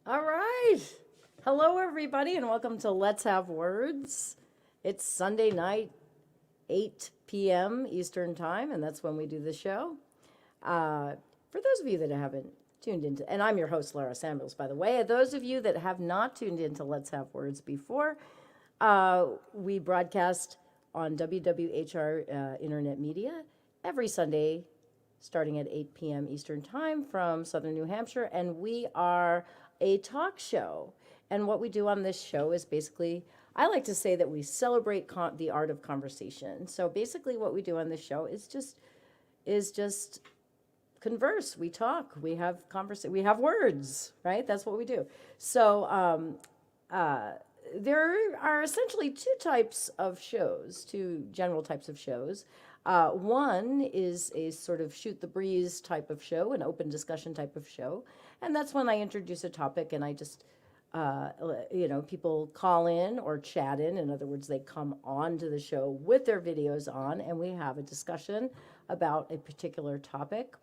All right. Hello, everybody, and welcome to Let's Have Words. It's Sunday night, 8 p.m. Eastern Time, and that's when we do the show. For those of you that haven't tuned into, and I'm your host, Lara Samuels, by the way, those of you that have not tuned into Let's Have Words before, we broadcast on WWHR Internet Media every Sunday starting at 8 p.m. Eastern Time from Southern New Hampshire, and we are a talk show. And what we do on this show is basically, I like to say that we celebrate the art of conversation. So basically, what we do on this show is just converse. We talk. We have we have words, right? That's what we do. So there are essentially two types of shows, two general types of shows. One is a sort of shoot the breeze type of show, an open discussion type of show. And that's when I introduce a topic and I just, people call in or chat in. In other words, they come on to the show with their videos on and we have a discussion about a particular topic.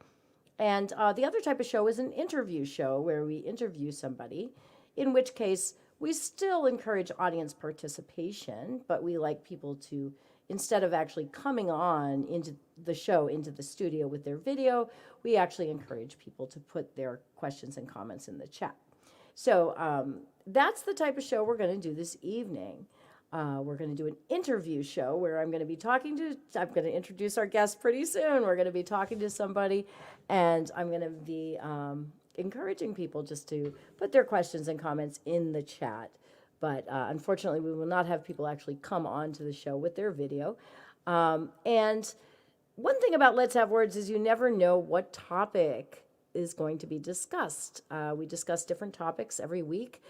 And the other type of show is an interview show where we interview somebody, in which case we still encourage audience participation, but we like people to, instead of actually coming on into the show, into the studio with their video, we actually encourage people to put their questions and comments in the chat. So that's the type of show we're going to do this evening. We're going to do an interview show where I'm going to introduce our guest pretty soon. We're going to be talking to somebody, and I'm going to be encouraging people just to put their questions and comments in the chat. But unfortunately, we will not have people actually come on to the show with their video. And one thing about Let's Have Words is you never know what topic is going to be discussed. We discuss different topics every week,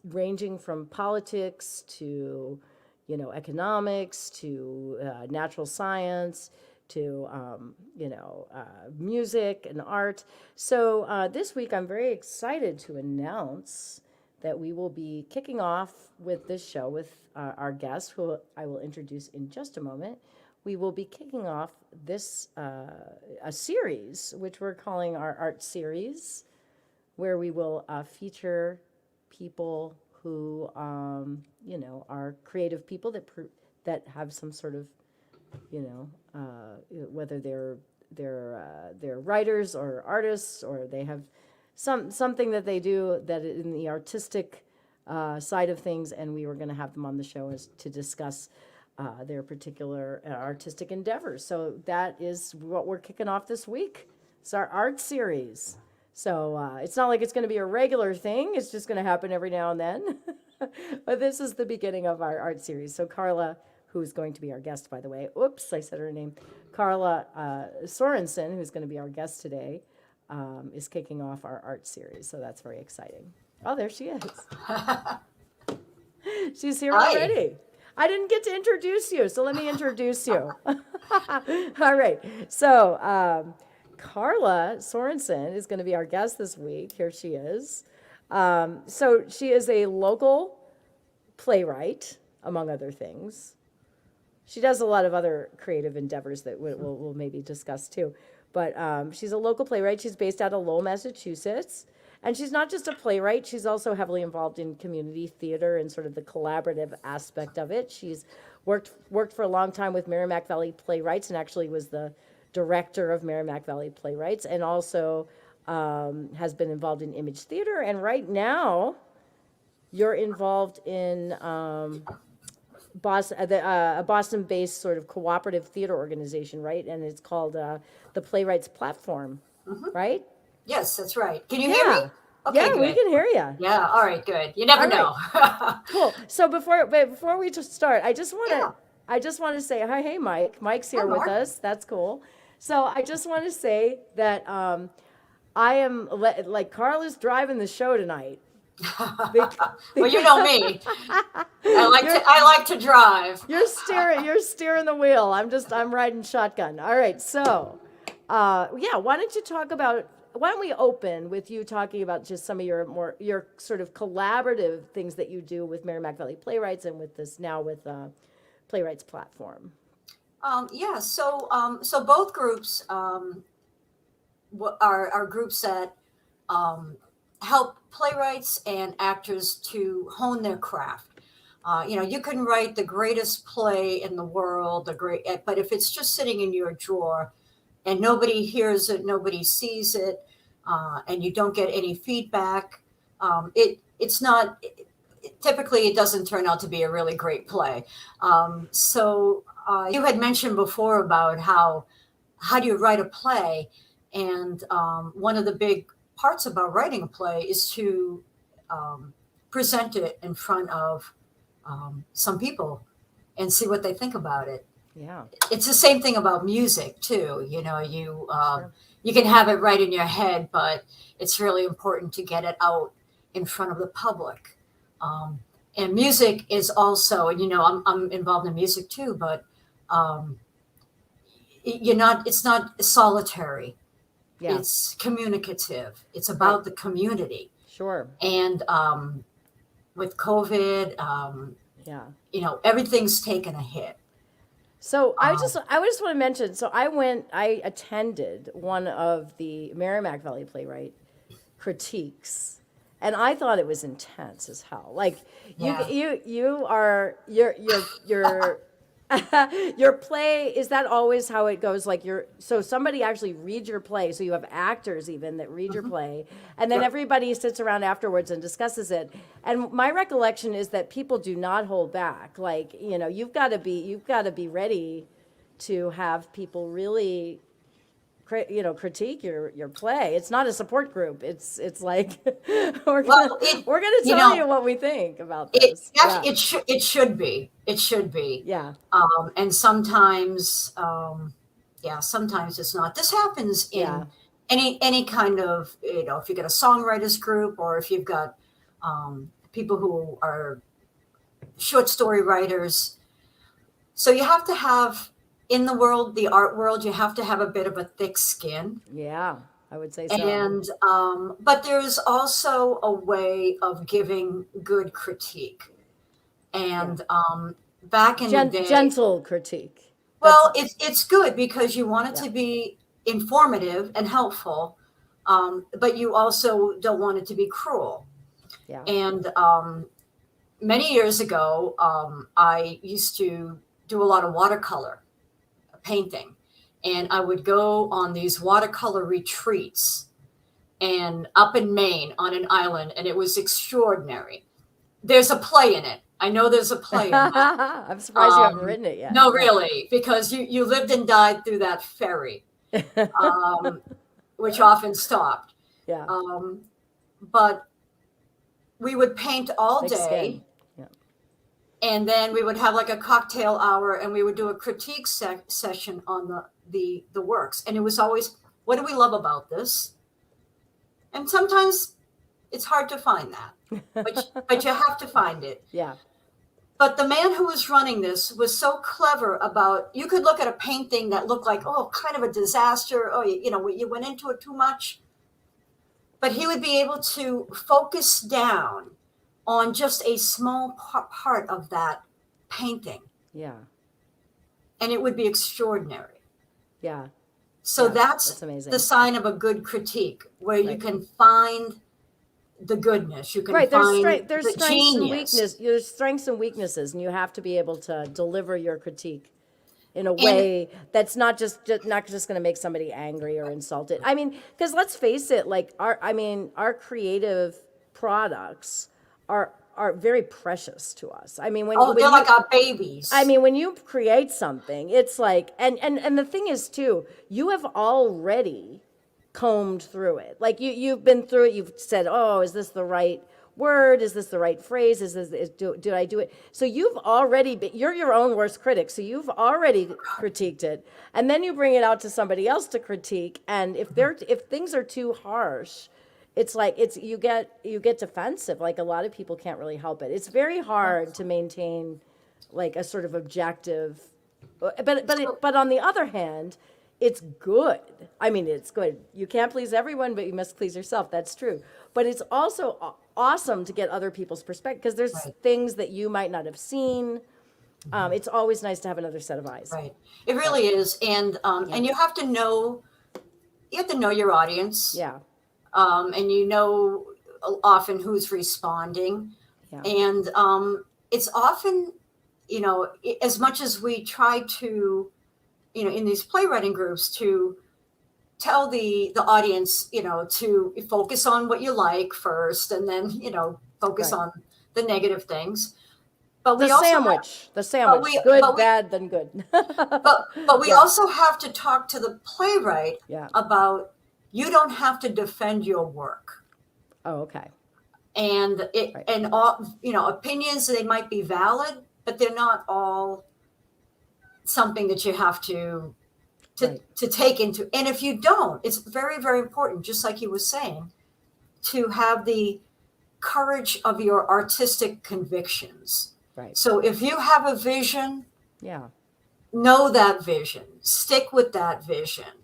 ranging from politics to, economics to natural science to, music and art. So this week, I'm very excited to announce that we will be kicking off with this show with our guest, who I will introduce in just a moment. We will be kicking off this a series, which we're calling our art series, where we will feature people who, are creative people that have some sort of, whether they're writers or artists, or they have something that they do that in the artistic side of things, and we were going to have them on the show to discuss their particular artistic endeavors. So that is what we're kicking off this week. It's our art series. So it's not like it's going to be a regular thing. It's just going to happen every now and then. But this is the beginning of our art series. So Carla, who's going to be our guest, by the way. Oops, I said her name. Carla Sorensen, who's going to be our guest today, is kicking off our art series. So that's very exciting. Oh, there she is. She's here Hi. already. I didn't get to introduce you, so let me introduce you. All right. So Carla Sorensen is going to be our guest this week. Here she is. So she is a local playwright, among other things. She does a lot of other creative endeavors that we'll maybe discuss too. But she's a local playwright. She's based out of Lowell, Massachusetts. And she's not just a playwright, she's also heavily involved in community theater and sort of the collaborative aspect of it. She's worked for a long time with Merrimack Valley Playwrights and actually was the director of Merrimack Valley Playwrights, and also has been involved in image theater. And right now, you're involved in a Boston-based sort of cooperative theater organization, right? And it's called the Playwrights Platform, right? Yes, that's right. Can you hear me? Okay, Yeah, good. we can hear you. Yeah, all right, good. You never All right. know. Cool. So before we just start, I just Yeah. want to say hi. Hey, Mike. Mike's here Hi, with Mark. us. That's cool. So I just want to say that I am like Carl is driving the show tonight. Well, you know me. I like to drive. You're steering the wheel. I'm riding shotgun. All right. So, yeah, why don't we open with you talking about just some of your sort of collaborative things that you do with Merrimack Valley Playwrights and with this now with Playwrights Platform. Yeah, so both groups are groups that help playwrights and actors to hone their craft. You can write the greatest play in the world, but if it's just sitting in your drawer and nobody hears it, nobody sees it, and you don't get any feedback, it's not. Typically, it doesn't turn out to be a really great play. So you had mentioned before about how do you write a play, and one of the big parts about writing a play is to present it in front of some people and see what they think about it. Yeah. It's the same thing about music too. Sure. You can have it right in your head, but it's really important to get it out in front of the public. And music is also, and I'm involved in music too, but it's not solitary. Yeah. It's communicative. It's about the community. Sure. And with COVID, Yeah. everything's taken a hit. So I just want to mention. So I attended one of the Merrimack Valley Playwright critiques, and I thought it was intense as hell. Like Yeah. your your play, is that always how it goes? Like so somebody actually reads your play. So you have actors even that read your play, and then Yep. everybody sits around afterwards and discusses it. And my recollection is that people do not hold back. Like, you've got to be ready to have people really critique your play. It's not a support group. It's like we're gonna tell you what we think about this. It should be. It should be. Yeah. And sometimes, sometimes it's not. This happens in Yeah. any kind of, if you've got a songwriters group, or if you've got people who are short story writers. So you have to have, in the art world, you have to have a bit of a thick skin. Yeah, I would say so. And but there's also a way of giving good critique. And back in the day, gentle critique. well, it's good because you want it to be informative and helpful, but you also don't want it to be cruel. Yeah. And many years ago, I used to do a lot of watercolor painting, and I would go on these watercolor retreats and up in Maine on an island, and it was extraordinary. There's a play in it. I know there's a play in that. I'm surprised you haven't written it yet. No, really, because you lived and died through that ferry, which often stopped. Yeah. But we would paint all Thick day. skin. Yeah. And then we would have like a cocktail hour, and we would do a critique session on the works. And it was always, what do we love about this? And sometimes it's hard to find that, but you have to find it. Yeah. But the man who was running this was so clever about, you could look at a painting that looked like, kind of a disaster. You went into it too much. But he would be able to focus down on just a small part of that painting. Yeah. And it would be extraordinary. Yeah. So that's amazing. the sign of a good critique, where you can find the goodness. You can find there's the strengths genius. and weaknesses. There's strengths and weaknesses, and you have to be able to deliver your critique in a way that's not just going to make somebody angry or insulted. I mean, because let's face it, like our creative products are very precious to us. I mean, they're like our babies. I mean, when you create something, it's like, and the thing is too, you have already combed through it. Like you've been through it. You've said, is this the right word? Is this the right phrase? Did I do it? So you've already you're your own worst critic. So you've already critiqued it, and then you bring it out to somebody else to critique. And if things are too harsh, it's like you get defensive. Like a lot of people can't really help it. It's very hard to maintain like a sort of objective, but on the other hand, it's good. I mean, it's good. You can't please everyone, but you must please yourself. That's true. But it's also awesome to get other people's perspective, because there's things that you might not have seen. It's always nice to have another set of eyes. Right. It really is. And and you have to know your audience. Yeah. And often who's responding. Yeah. And it's often, as much as we try to, in these playwriting groups to tell the audience, to focus on what you like first, and then, focus Right. on the negative things. But The we also sandwich, the sandwich, good, bad, then good. but we Yeah. also have to talk to the playwright Yeah. about, you don't have to defend your work. Oh, okay. And Right. and all, opinions, they might be valid, but they're not all something that you have to Right. take into. And if you don't, it's very, very important, just like you were saying, to have the courage of your artistic convictions. Right. So if you have a vision, Yeah. know that vision, stick with that vision.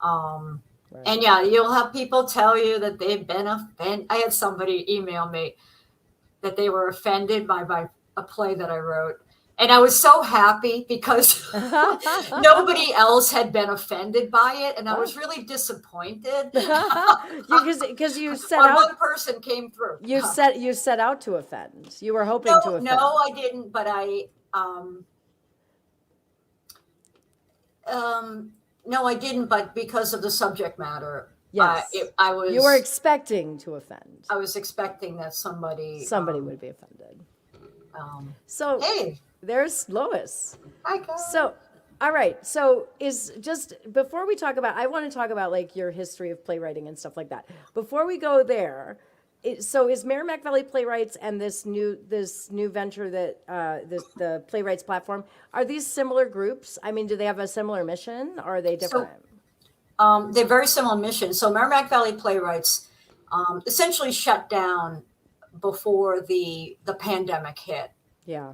Right. And yeah, you'll have people tell you that they've been offended. I had somebody email me that they were offended by a play that I wrote. And I was so happy because nobody else had been offended by it. And I was really disappointed. Because you set One out, person came through. you set out to offend. You were hoping to offend. No, I didn't. But no, I didn't. But because of the subject matter, Yes. I was. You were expecting to offend. I was expecting that somebody would be offended. So hey, there's Lois. hi guys. So, all right. So is just before we talk about, I want to talk about like your history of playwriting and stuff like that. Before we go there, so is Merrimack Valley Playwrights and this new venture that the Playwrights platform, are these similar groups? I mean, do they have a similar mission, or are they different? They're very similar missions. So Merrimack Valley Playwrights essentially shut down before the pandemic hit. Yeah.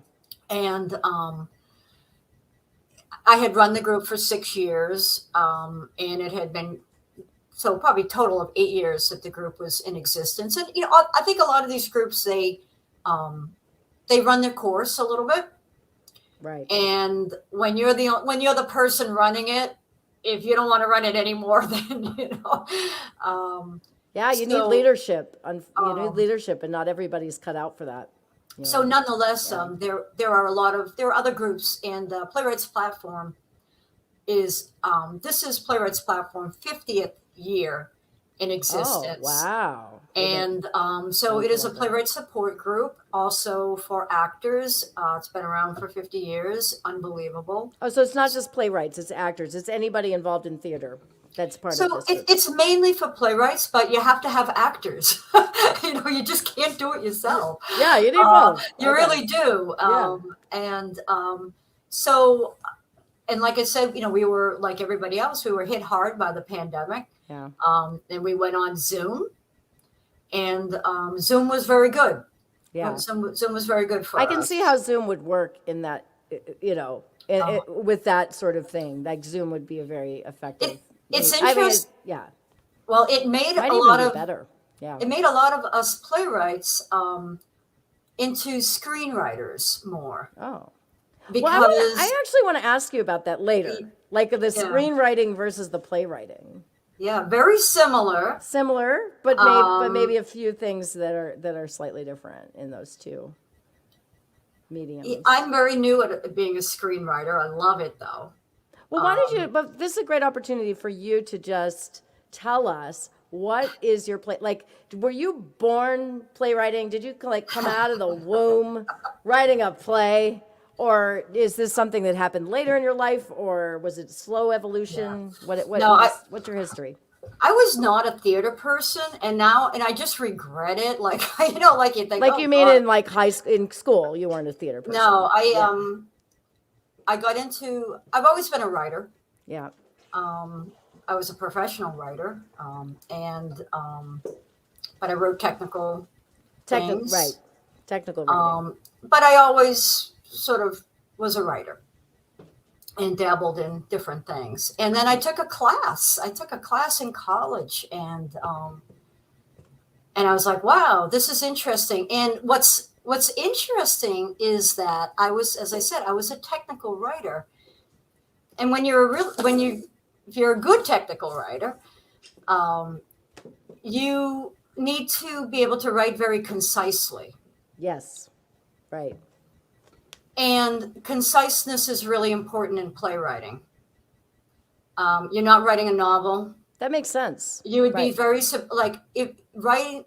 And I had run the group for 6 years, and it had been, so probably total of 8 years that the group was in existence. And I think a lot of these groups, they run their course a little bit. Right. And when you're the person running it, if you don't want to run it anymore, then yeah, you need leadership. You need leadership, and not everybody's cut out for that. So nonetheless, there are other groups, and Playwrights platform is this is Playwrights platform 50th year in existence. Oh, wow! And so it is a playwright support group, also for actors. It's been around for 50 years. Unbelievable. Oh, so it's not just playwrights; it's actors. It's anybody involved in theater. That's part of this. So it's mainly for playwrights, but you have to have actors. You just can't do it yourself. Yeah, you need both. You really do. And so, and like I said, we were like everybody else. We were hit hard by the pandemic. Yeah. And we went on Zoom, and Zoom was very good. Yeah. Zoom was very good for us. I can see how Zoom would work in that, with that sort of thing. Like Zoom would be a very effective. It's interesting. Yeah. Well, it made Might a even lot be of better. Yeah. It made a lot of us playwrights into screenwriters more. Oh. Because I actually want to ask you about that later, like the screenwriting versus the playwriting. Yeah, very similar. Similar, but maybe a few things that are slightly different in those two mediums. I'm very new at being a screenwriter. I love it though. Well, why did you? But this is a great opportunity for you to just tell us what is your play. Like, were you born playwriting? Did you come out of the womb writing a play? Or is this something that happened later in your life, or was it slow evolution? Yeah. What's your history? I was not a theater person, and I just regret it. Like like you think. Like you mean in in school, you weren't a theater person? No, I got into. I've always been a writer. Yeah. I was a professional writer, but I wrote technical things. Right. Technical writing. But I always sort of was a writer and dabbled in different things. And then I took a class. In college, and I was like, wow, this is interesting. And what's interesting is that as I said, I was a technical writer. And if you're a good technical writer, you need to be able to write very concisely. Yes. Right. And conciseness is really important in playwriting. You're not writing a novel. That makes sense. You would be Right. very like if writing.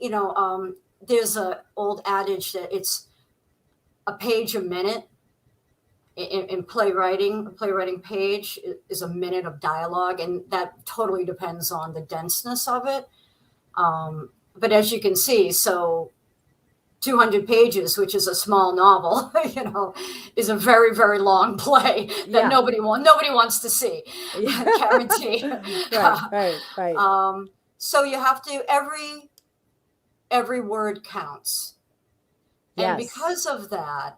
There's a old adage that it's a page a minute. In playwriting, a playwriting page is a minute of dialogue, and that totally depends on the denseness of it. But as you can see, so 200 pages, which is a small novel, is a very, very long play that Yeah. nobody wants to see. Yeah. Guarantee. Right. So you have to every word counts, and Yes. because of that,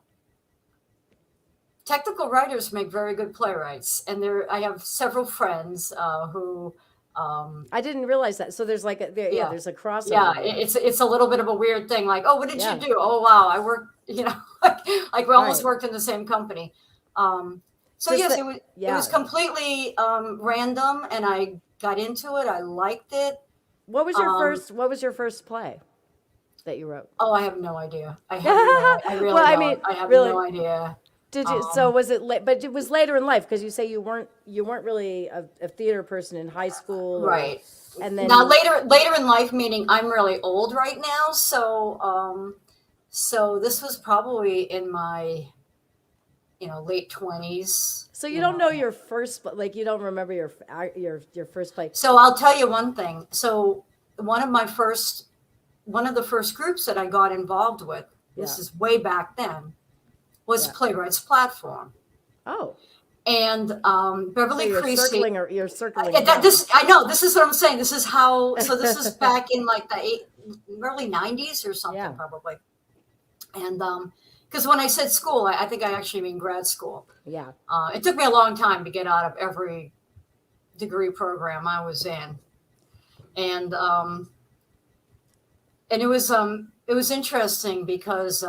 technical writers make very good playwrights. And I have several friends who. I didn't realize that. So there's like there's a crossover. Yeah, there. it's a little bit of a weird thing. Like, oh, what did Yeah. you do? Oh, wow, I worked. Like we almost Right. worked in the same company. So Does yes, the- it was completely random, and I got into it. I liked it. What was your first? What was your first play that you wrote? Oh, I have no idea. I really Well, I don't. mean, I have really- no idea. Did you? So was it? But it was later in life because you say you weren't really a theater person in high school, Right. And then Now later in life, meaning I'm really old right now. So this was probably in my late 20s. So you don't know your first, like you don't remember your first play. So I'll tell you one thing. So one of the first groups that I got involved with, this is way back then, was Playwrights platform. Oh. And Beverly Creasy. You're circling. I know. This is what I'm saying. This is how. So this is back in like the early 90s or something, probably. And because when I said school, I think I actually mean grad school. Yeah. It took me a long time to get out of every degree program I was in, and it was interesting because.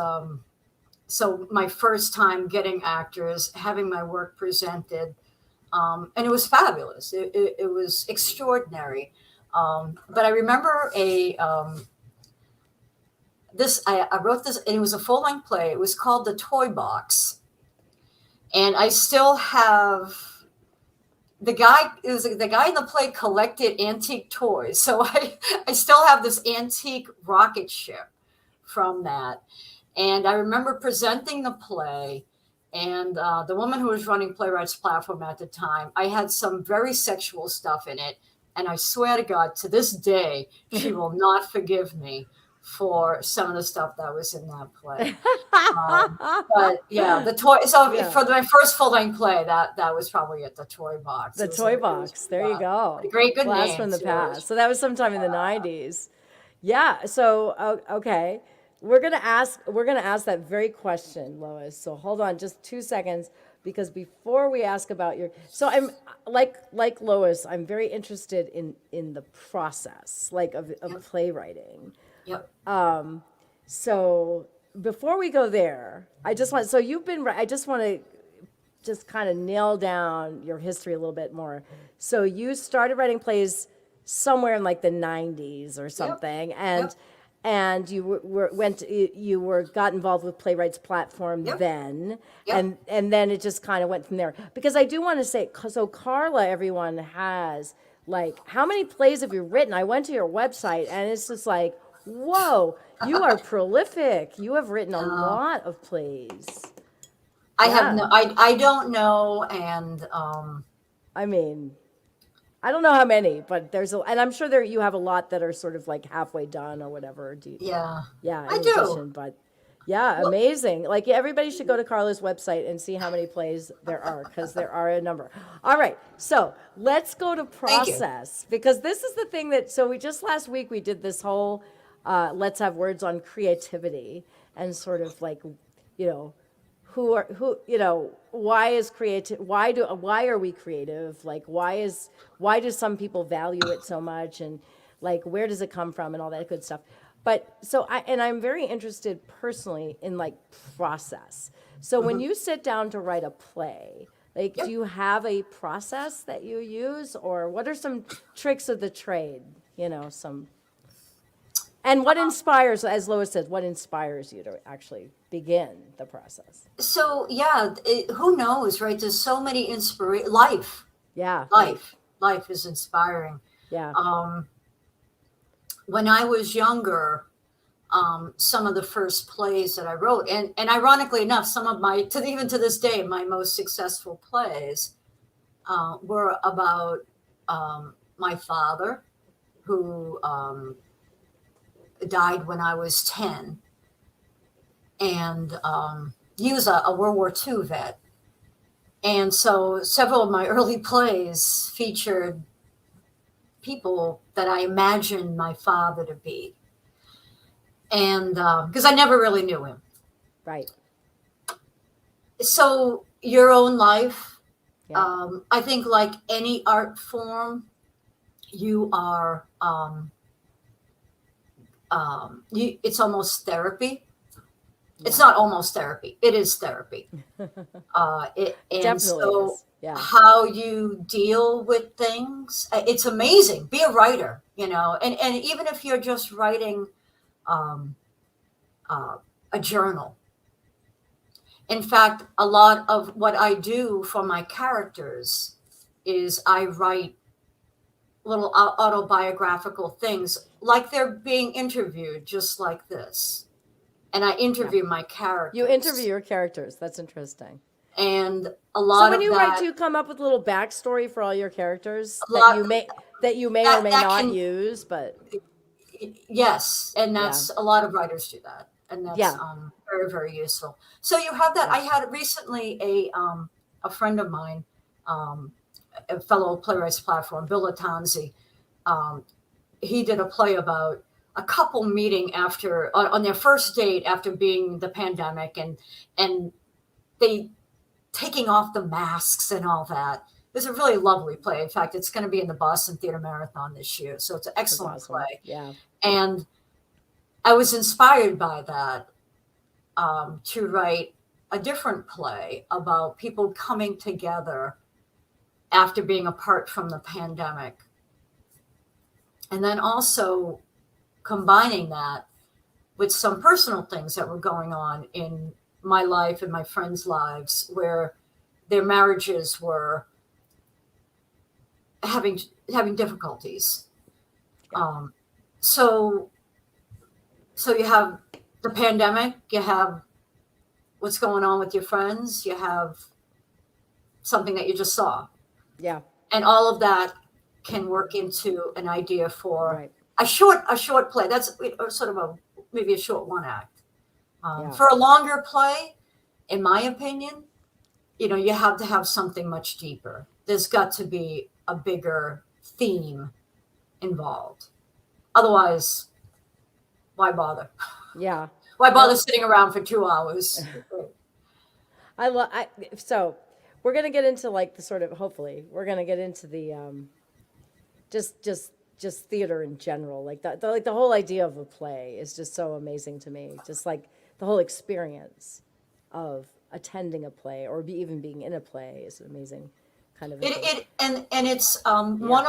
So my first time getting actors, having my work presented, and it was fabulous. It was extraordinary. But I remember I wrote this, and it was a full-length play. It was called The Toy Box. And I still have the guy in the play collected antique toys. So I still have this antique rocket ship from that. And I remember presenting the play, and the woman who was running Playwrights platform at the time, I had some very sexual stuff in it. And I swear to God, to this day, she will not forgive me for some of the stuff that was in that play. But yeah, the toy. So for my first full-length play, that was probably at the Toy Box. The Toy Box. There you go. Great, good Blast name, from the too. past. So that was sometime in the 90s. Yeah. So okay. We're gonna ask that very question, Lois. So hold on just 2 seconds, because before we ask about so I'm like Lois, I'm very interested in the process, like of playwriting. Yep. So before we go there, I just want to just kind of nail down your history a little bit more. So you started writing plays somewhere in like the 90s or something, and you got involved with Playwrights platform then, and then it just kind of went from there. Because I do want to say, so Carla, everyone has like, how many plays have you written? I went to your website and it's just like, whoa, you are prolific. You have written a lot of plays. I don't know, and I mean, I don't know how many, but and I'm sure you have a lot that are sort of like halfway done or whatever. Yeah, I do. Addition, but amazing. Like everybody should go to Carla's website and see how many plays there are, because there are a number. All right, so let's go to process, because this is the thing so we just last week we did this whole let's have words on creativity, and sort of like, why is creative? Why are we creative? Like, why do some people value it so much, and like, where does it come from, and all that good stuff. But so I'm very interested personally in like process. So when you sit down to write a play, like, do you have a process that you use, or what are some tricks of the trade? And what inspires, as Lois said, what inspires you to actually begin the process? So yeah, who knows, right? There's so many life, Yeah, right. life is inspiring. Yeah, Um, when I was younger, some of the first plays that I wrote, and ironically enough, some of even to this day, my most successful plays were about my father, who died when I was 10, and he was a World War II vet. And so several of my early plays featured people that I imagined my father to be. And because I never really knew him. right. So your own life, Yeah, I think like any art form, you are, it's almost therapy. It's yeah. not almost therapy. It is therapy. It And definitely so is. Yeah, how you deal with things, it's amazing. Be a writer, and even if you're just writing um, uh, a journal. In fact, a lot of what I do for my characters is I write little autobiographical things like they're being interviewed, just like this. And I yeah. interview my You interview characters. your characters. That's interesting. And a So lot when of you write, that, do you come up with a little backstory for all your characters a lot that you may or that may that not can use? But yes, and yeah, that's a lot of writers do that, and that's yeah. very, very useful. So you have that. Yeah. I had recently a friend of mine, um, a fellow Playwrights platform, Bill Latanzi. Um, he did a play about a couple meeting after on their first date after being the pandemic, and they taking off the masks and all that. It was a really lovely play. In fact, it's going to be in the Boston Theater Marathon this year, so it's an That's excellent awesome. play. Yeah. And I was inspired by that to write a different play about people coming together after being apart from the pandemic. And then also combining that with some personal things that were going on in my life and my friends' lives where their marriages were having difficulties. Yeah. Um, so so you have the pandemic, you have what's going on with your friends, you have something that you just saw, Yeah. and all of that can work into an idea for Right. a short play. That's sort of maybe a short one act. Yeah. For a longer play, in my opinion, you have to have something much deeper. There's got to be a bigger theme involved. Otherwise, why bother? Yeah. Why bother No, sitting around for 2 hours? I love. So we're gonna get into like the sort of, hopefully we're gonna get into the just theater in general. Like like the whole idea of a play is just so amazing to me. Just like the whole experience of attending a play or even being in a play is an amazing kind of a thing. And it's Yeah. one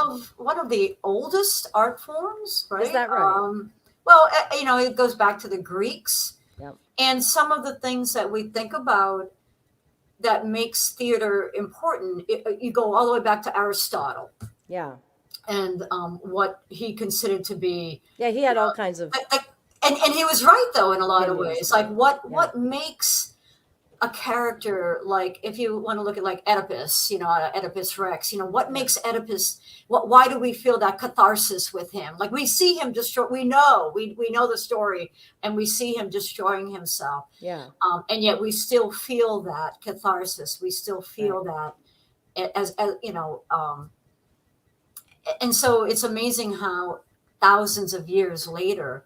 of the oldest art forms, Is right? that right? Well, it goes back to the Greeks, Yep. and some of the things that we think about that makes theater important. You go all the way back to Aristotle Yeah. and what he considered to be, Yeah. He had all kinds of like, and he was right though in a lot of opinions ways. about Like it. what Yeah. what makes a character, like if you want to look at like Oedipus, Oedipus Rex, what Yeah. makes Oedipus, why do we feel that catharsis with him? Like we see him destroy, we know the story and we see him destroying himself. Yeah. And yet we still feel that catharsis. We still Right. feel that and so it's amazing how thousands of years later,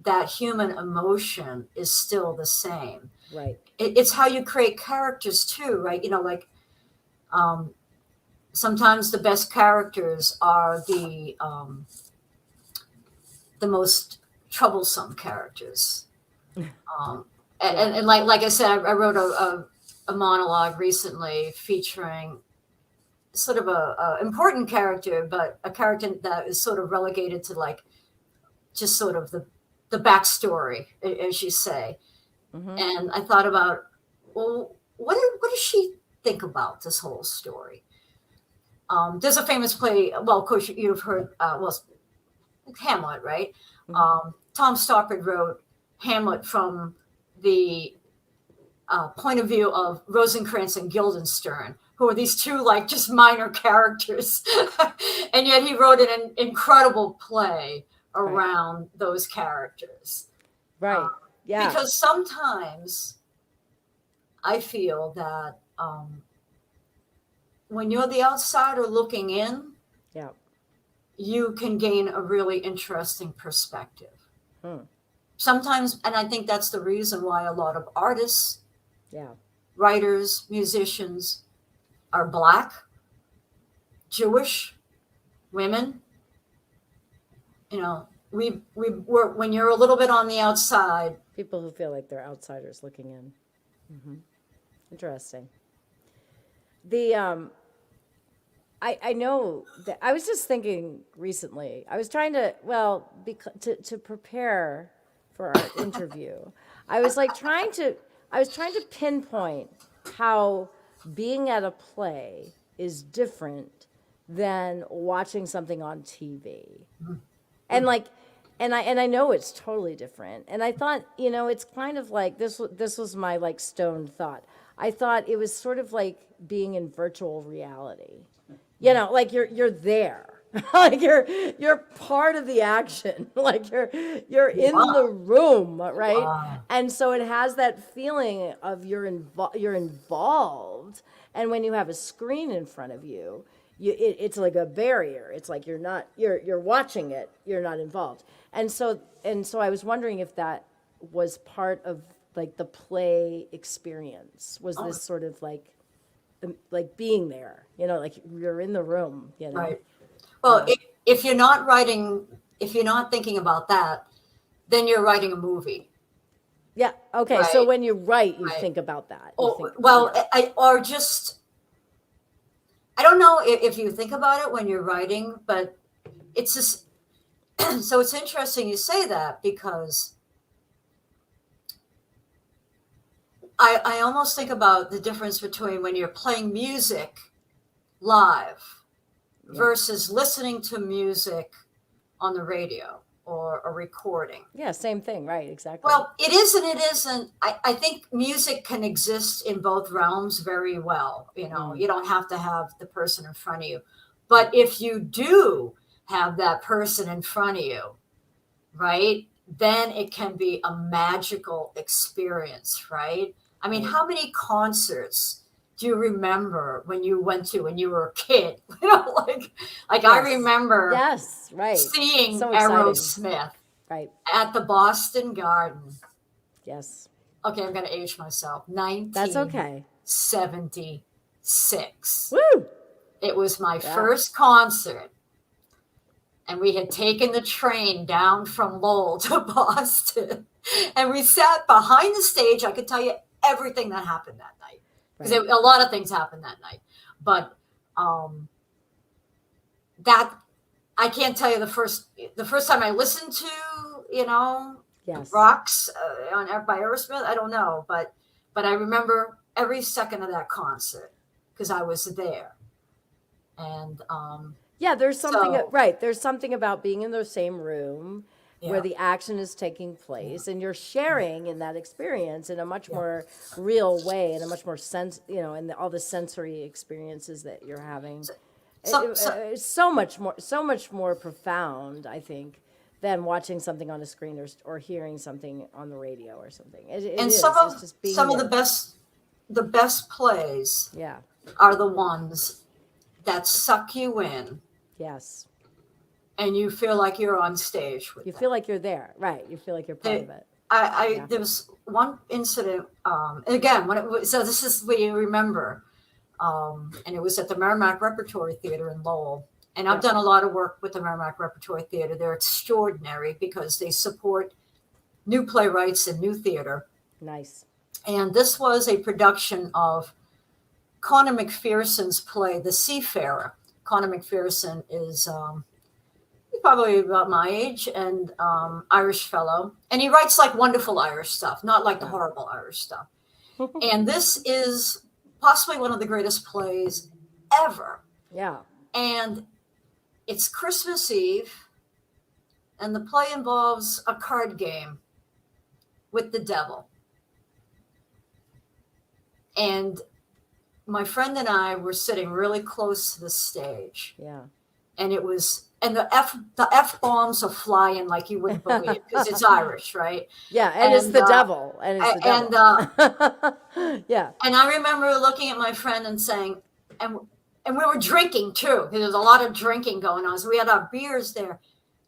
that human emotion is still the same. Right. It's how you create characters too, right? Like um, sometimes the best characters are the most troublesome characters. Um, Yeah. and like I said, I wrote a monologue recently featuring sort of a important character, but a character that is sort of relegated to like just sort of the backstory, as you say. Mm-hmm. And I thought about, well, what does she think about this whole story? There's a famous play. Well, of course, you've heard, Hamlet, right? Mm-hmm. Tom Stoppard wrote Hamlet from the point of view of Rosencrantz and Guildenstern, who are these two like just minor characters, and yet he wrote an incredible play around those characters. Right. Yeah. Because sometimes I feel that when you're the outsider looking in, Yeah. you can gain a really interesting perspective. Hmm. Sometimes, and I think that's the reason why a lot of artists, Yeah. writers, musicians are Black, Jewish, women. You know, we're when you're a little bit on the outside. People who feel like they're outsiders looking in. Mm-hmm. Interesting. The I know that I was just thinking recently. I was trying to to prepare for our interview. I was like trying to pinpoint how being at a play is different than watching something on TV. And like and I know it's totally different. And I thought, it's kind of like this was my like stoned thought. I thought it was sort of like being in virtual reality. Like you're there. Like you're part of the action. Like you're in the room, right? Wow. And so it has that feeling of you're involved. And when you have a screen in front of you, it's like a barrier. It's like you're watching it, you're not involved. And so I was wondering if that was part of like the play experience. Was this sort of like being there, like you're in the room, Right. Well, if you're not writing, if you're not thinking about that, then you're writing a movie. Yeah. Okay. Right. So when you write, you Right. think about that. I don't know if you think about it when you're writing, but it's just, so it's interesting you say that, because I almost think about the difference between when you're playing music live versus listening to music on the radio or a recording. Yeah, same thing, right? Exactly. Well, it is and it isn't. I think music can exist in both realms very well. You don't have to have the person in front of you. But if you do have that person in front of you, right, then it can be a magical experience, right? I mean, how many concerts do you remember when you went to when you were a kid? I remember seeing So exciting. Aerosmith Right. at the Boston Garden. Yes. Okay, I'm going to age myself. That's okay. 1976. Woo! It was my first concert. And we had taken the train down from Lowell to Boston. And we sat behind the stage. I could tell you everything that happened that night. Because a lot of things happened that night. But that, I can't tell you the first time I listened to, Rocks by Aerosmith. I don't know. But I remember every second of that concert because I was there. And there's something There's something about being in the same room where the action is taking place, and you're sharing in that experience in a much more real way, in a much more and all the sensory experiences that you're having. It's so much more profound, I think, than watching something on a screen or hearing something on the radio or something. Some of the best plays are the ones that suck you in. Yes. And you feel like you're on stage with them. Feel like you're there, right? You feel like you're part of it. There was one incident, again, so this is what you remember, and it was at the Merrimack Repertory Theater in Lowell. And I've done a lot of work with the Merrimack Repertory Theater. They're extraordinary because they support new playwrights and new theater. Nice. And this was a production of Conor McPherson's play, The Seafarer. Conor McPherson is, probably about my age, and Irish fellow. And he writes like wonderful Irish stuff, not like the horrible Irish stuff. And this is possibly one of the greatest plays ever. Yeah. And it's Christmas Eve, and the play involves a card game with the devil. And my friend and I were sitting really close to the stage. Yeah. And it was, and the F bombs are flying like you wouldn't believe, because it's Irish, right? Yeah, and it's the devil. And it's the devil. Yeah. And I remember looking at my friend and saying, and we were drinking too. There was a lot of drinking going on. So we had our beers there,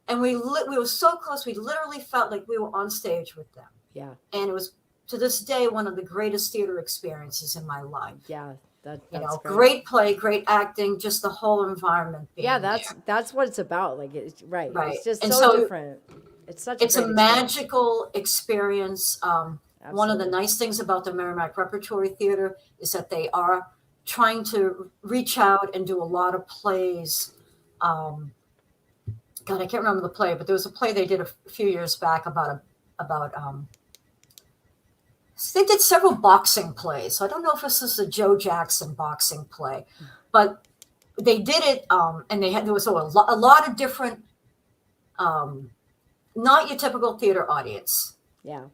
and we were so close. We literally felt like we were on stage with them. Yeah. And it was, to this day, one of the greatest theater experiences in my life. Yeah. That's great play, great acting, just the whole environment. That's what it's about. Like, it's right. It's just and so different. It's a magical experience. One of the nice things about the Merrimack Repertory Theater is that they are trying to reach out and do a lot of plays. God, I can't remember the play, but there was a play they did a few years back about they did several boxing plays. So I don't know if this is a Joe Jackson boxing play, but they did it, and there was a lot of different, not your typical theater audience. Yeah.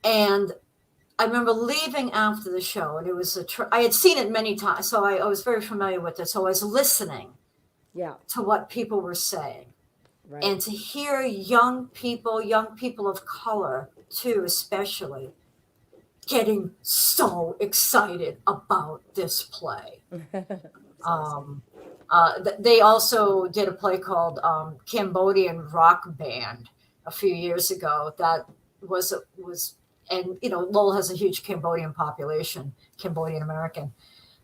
And I remember leaving after the show, and it was I had seen it many times, so I was very familiar with it. So I was listening to what people were saying. Right. And to hear young people of color too, especially, getting so excited about this play. Awesome. They also did a play called Cambodian Rock Band a few years ago. That was and Lowell has a huge Cambodian population, Cambodian American,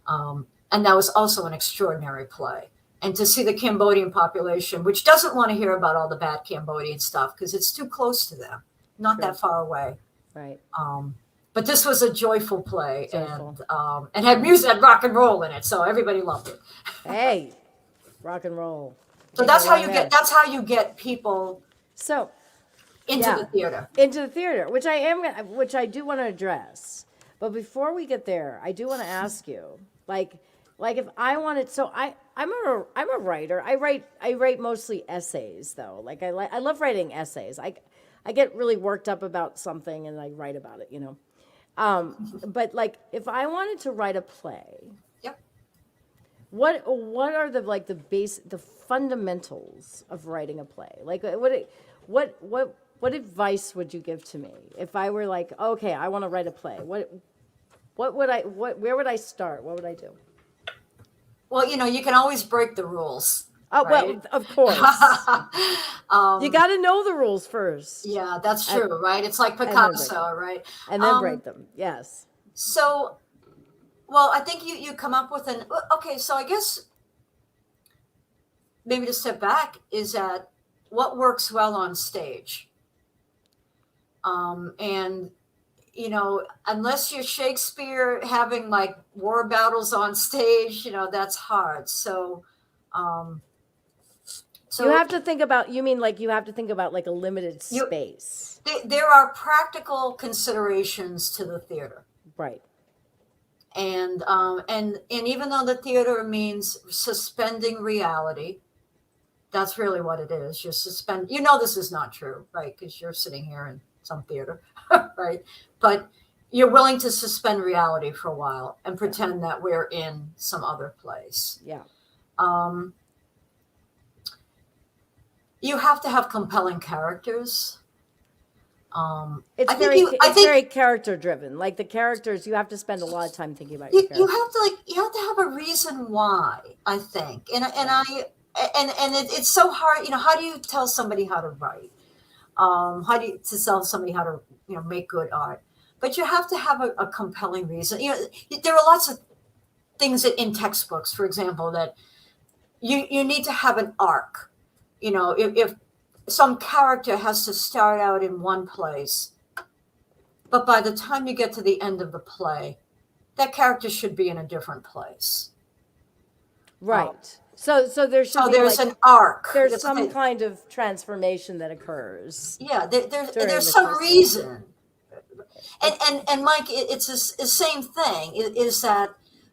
and that was also an extraordinary play. And to see the Cambodian population, which doesn't want to hear about all the bad Cambodian stuff because it's too close to them, not that far away. Right. But this was a joyful play, and had music, had rock and roll in it, so everybody loved it. Hey, rock and roll. So that's how you get people into the theater. Into the theater, which I do want to address. But before we get there, I do want to ask you, like if I wanted, so I'm a writer. I write mostly essays though. Like I love writing essays. I get really worked up about something and I write about it, But like if I wanted to write a play, what are the fundamentals of writing a play? Like what advice would you give to me if I were like, okay, I want to write a play? Where would I start? What would I do? Well, you can always break the rules. Oh, right? Well, of course. You got to know the rules first. Yeah, that's true, right? It's like Picasso, right? And then break them, yes. So, well, I think you come up with so I guess maybe to step back is that what works well on stage. And unless you're Shakespeare having like war battles on stage, that's hard. So you have to think about, you have to think about like a limited space. There are practical considerations to the theater. Right. And even though the theater means suspending reality, that's really what it is. You suspend, this is not true, right? Because you're sitting here in some theater, right? But you're willing to suspend reality for a while and pretend that we're in some other place. Yeah. You have to have compelling characters. It's very character driven. Like the characters, you have to spend a lot of time thinking about your characters. You have to have a reason why, I think. And it's so hard, how do you tell somebody how to write? How do you tell somebody how to, make good art? But you have to have a compelling reason. There are lots of things in textbooks, for example, that you need to have an arc. If some character has to start out in one place, but by the time you get to the end of the play, that character should be in a different place. Right. So there should So be there's like an arc. there's some kind of transformation that occurs. Yeah, during there's the some course of it. reason. And Mike, it's the same thing. Is that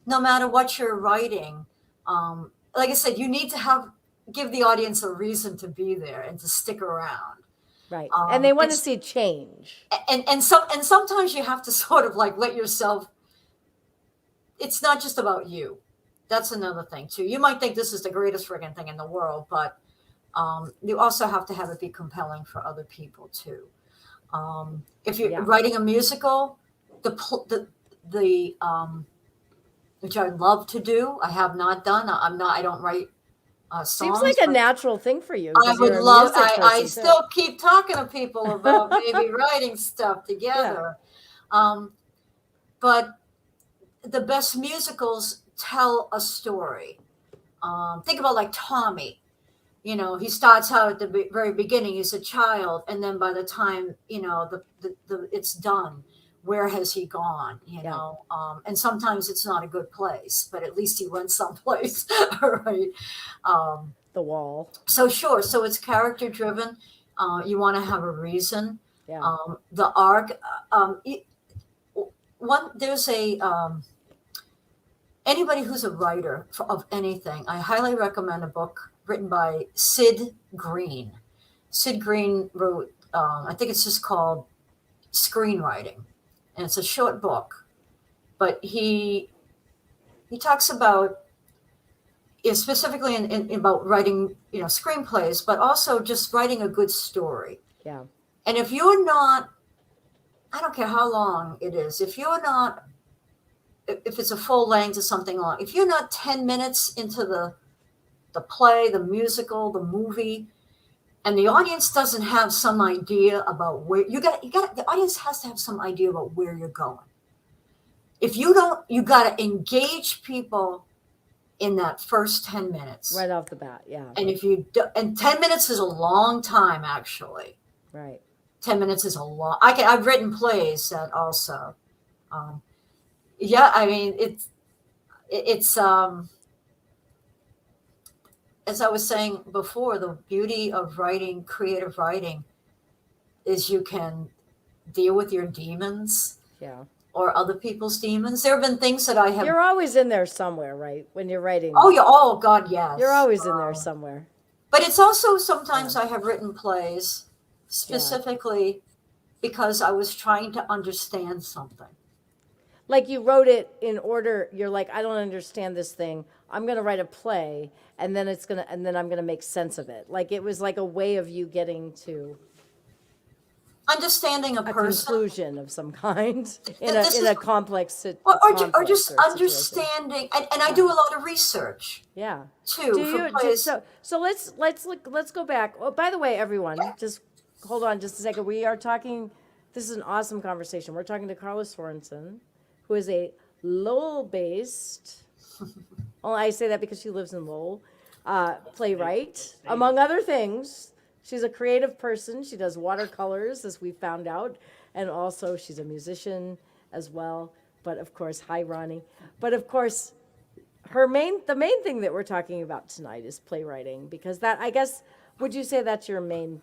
no matter what you're writing, like I said, you need to give the audience a reason to be there and to stick around. Right. And they want to It's see change. and sometimes you have to sort of like let yourself. It's not just about you. That's another thing too. You might think this is the greatest friggin' thing in the world, but you also have to have it be compelling for other people too. If you're Yeah. writing a musical, the which I love to do, I have not done. I don't write songs. Seems like a but natural thing for you. I 'cause would you're a love. music I person, too. still keep talking to people about maybe writing stuff together. But the best musicals tell a story. Think about like Tommy. You know, he starts out at the very beginning. He's a child, and then by the time the it's done, where has he gone? You Yeah. know, and sometimes it's not a good place, but at least he went someplace, right? The wall. So sure, so it's character driven. You want to have a reason. Yeah. The arc. There's anybody who's a writer of anything, I highly recommend a book written by Sid Green. Sid Green wrote, I think it's just called Screenwriting, and it's a short book, but he talks about specifically in about writing, screenplays, but also just writing a good story. Yeah. And if you're not, I don't care how long it is, if it's a full length or something long, if you're not 10 minutes into the play, the musical, the movie, and the audience doesn't have some idea about where the audience has to have some idea about where you're going. If you don't, you got to engage people in that first 10 minutes. Right off the bat. Yeah. And if you do, and 10 minutes is a long time, actually. Right. 10 minutes is a long. I've written plays that also. Yeah, I mean, it's as I was saying before, the beauty of writing, creative writing, is you can deal with your demons. Yeah. Or other people's demons. There have been things that I have. You're always in there somewhere, right? When you're writing. Oh, yeah. Oh, God, yes. You're always in there somewhere. But it's also sometimes I have written plays specifically because I was trying to understand something. Like you wrote it in order. You're like, I don't understand this thing. I'm going to write a play, and then I'm going to make sense of it. Like it was like a way of you getting to Understanding a person. Conclusion of some kind in a complex or just understanding, and I do a lot of research. Yeah. Too. Do you? So let's go back. Oh, by the way, everyone, just hold on just a second. We are talking. This is an awesome conversation. We're talking to Carla Sorensen, who is a Lowell-based. Well, I say that because she lives in Lowell. Playwright, among other things. She's a creative person. She does watercolors, as we found out, and also she's a musician as well. But of course, hi Ronnie. But of course, the main thing that we're talking about tonight is playwriting, because that, I guess, would you say that's your main,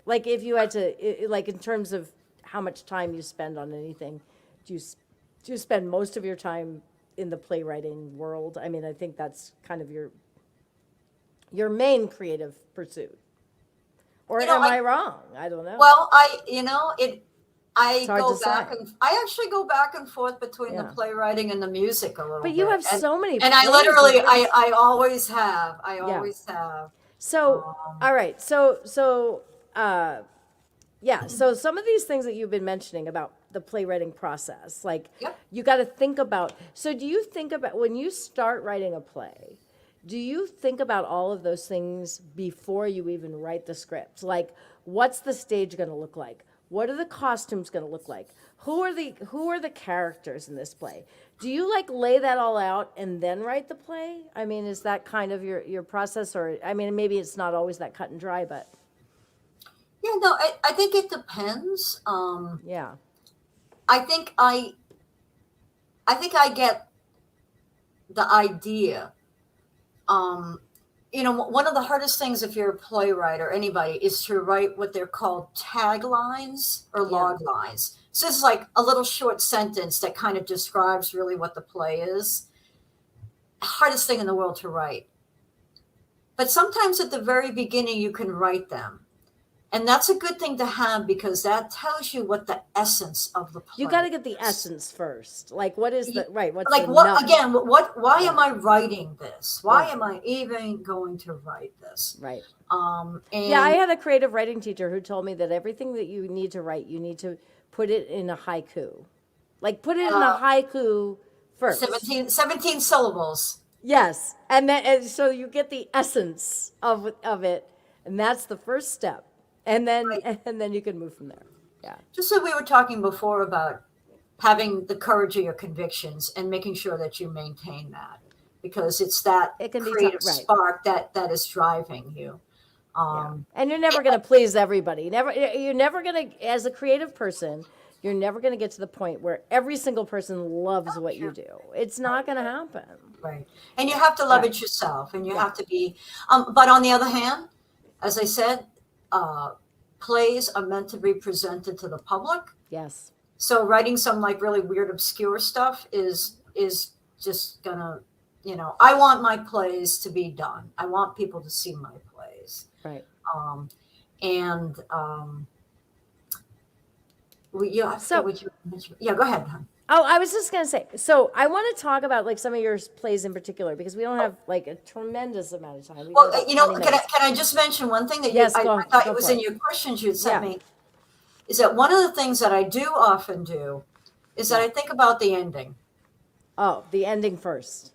like if you had to, like in terms of how much time you spend on anything, do you spend most of your time in the playwriting world? I mean, I think that's kind of your main creative pursuit. Or am I wrong? I don't know. Well, I actually go back and forth between the playwriting and the music a little bit. But you have so many. And I literally, I always have. I always have. So, all right. So some of these things that you've been mentioning about the playwriting process, like you got to think about. So do you think about when you start writing a play? Do you think about all of those things before you even write the script? Like, what's the stage going to look like? What are the costumes going to look like? Who are the characters in this play? Do you like lay that all out and then write the play? I mean, is that kind of your process? Or, I mean, maybe it's not always that cut and dry, but. Yeah, no, I think it depends. Yeah. I think I get the idea. one of the hardest things if you're a playwright or anybody is to write what they're called taglines or log lines. So this is like a little short sentence that kind of describes really what the play is. Hardest thing in the world to write. But sometimes at the very beginning, you can write them. And that's a good thing to have because that tells you what the essence of the play You got to get is. the essence first. Like, what is the, right, what's Like the what nut? again, why Yeah. am I writing this? Why Right. am I even going to write this? Right. And Yeah, I had a creative writing teacher who told me that everything that you need to write, you need to put it in a haiku. Like, put it in a haiku first. 17 syllables. Yes, and so you get the essence of it, and that's the first step, and then you can move from there. Yeah, Just so we were talking before about having the courage of your convictions and making sure that you maintain that because it's that It can be creative right. spark that is driving you. And you're never going to please everybody. You're never going to, as a creative person, you're never going to get to the point where every single person loves what you do. It's not going to happen. Right. And you have to love it yourself and you have to be, but on the other hand, as I said, plays are meant to be presented to the public. Yes. So writing some like really weird, obscure stuff is just gonna, I want my plays to be done. I want people to see my plays. Right. And yeah, So- go ahead, hon. Oh, I was just going to say, so I want to talk about like some of your plays in particular because we don't have like a tremendous amount of time. Well, can I just mention one thing that Yes, I go thought it was for in it. your questions you had sent Yeah. me, is that one of the things that I do often do is that I think about the ending. Oh, the ending first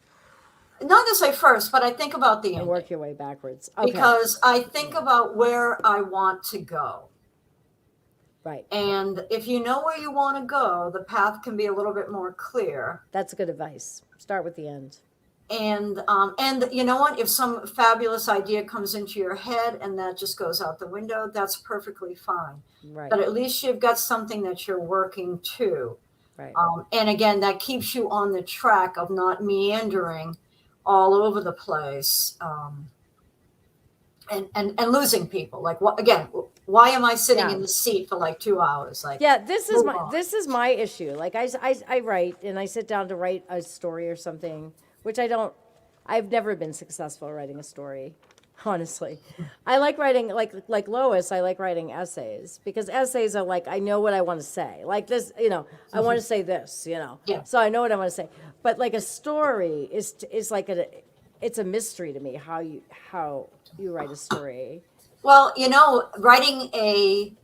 Not necessarily first, but I think about the and ending work your way backwards. Okay. because I think about where I want to go. Right. And if you know where you want to go, the path can be a little bit more clear. That's good advice. Start with the end. And you know what? If some fabulous idea comes into your head and that just goes out the window, that's perfectly fine. Right. But at least you've got something that you're working to. Right. And again, that keeps you on the track of not meandering all over the place and losing people. Like, why am I sitting in the seat for like 2 hours? Like, Yeah, this move on. is my issue. Like I write and I sit down to write a story or something, which I've never been successful at writing a story, honestly. I like writing like Lois, I like writing essays because essays are like I know what I want to say. Like this, I want to say this, Yeah. So I know what I want to say. But like a story is like it's a mystery to me how you write a story. Well, writing a